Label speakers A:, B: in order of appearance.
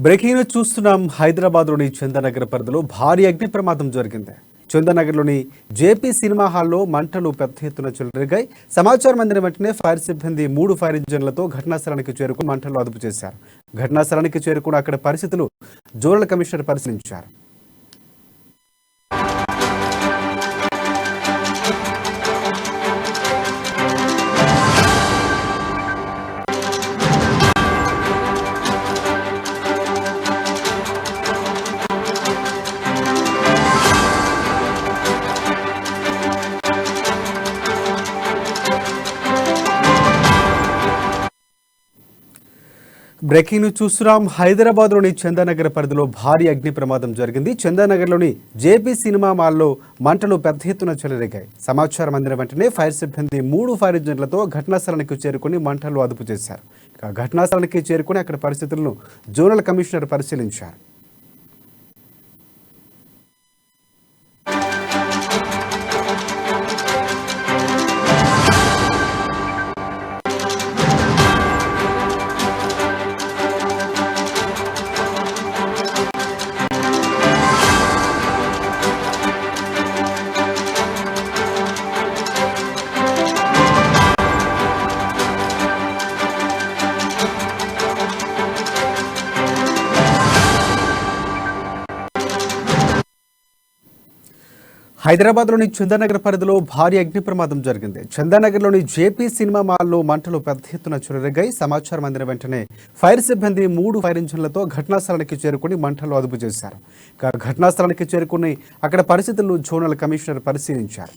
A: Breaking news చూస్తున్నాం. హైదరాబాద్లోని చందానగర్ పరిధిలో భారీ అగ్ని ప్రమాదం జరిగింది. చందానగర్లోని జేపీ సినిమా హాల్లో మంటలు పెద్ద ఎత్తున చెలరేగాయి. సమాచారం అందిన వెంటనే ఫైర్ సిబ్బంది 3 ఫైర్ ఇంజన్లతో ఘటనా స్థలానికి చేరుకుని మంటలు అదుపు చేశారు. ఘటనా స్థలానికి చేరుకుని అక్కడ పరిస్థితులు జోనల్ కమిషనర్ పరిశీలించారు. బ్రేకింగ్ న్యూస్ చూస్తున్నాం. హైదరాబాద్లోని చందానగర్ పరిధిలో భారీ అగ్ని ప్రమాదం జరిగింది. చందానగర్లోని జేపీ సినిమా మాల్లో మంటలు పెద్ద ఎత్తున చెలరేగాయి. సమాచారం అందిన వెంటనే ఫైర్ సిబ్బంది 3 ఫైర్ ఇంజన్లతో ఘటనా స్థలానికి చేరుకుని మంటలు అదుపు చేశారు. ఘటనా స్థలానికి చేరుకుని అక్కడ పరిస్థితులను జోనల్ కమిషనర్ పరిశీలించారు. హైదరాబాద్లోని చందానగర్ పరిధిలో భారీ అగ్ని ప్రమాదం జరిగింది. చందానగర్లోని జేపీ సినిమా మాల్లో మంటలు పెద్ద ఎత్తున చెలరేగాయి. సమాచారం అందిన వెంటనే ఫైర్ సిబ్బంది 3 ఫైర్ ఇంజన్లతో ఘటనా స్థలానికి చేరుకుని మంటలు అదుపు చేశారు. ఘటనా స్థలానికి చేరుకుని అక్కడ పరిస్థితులను జోనల్ కమిషనర్ పరిశీలించారు.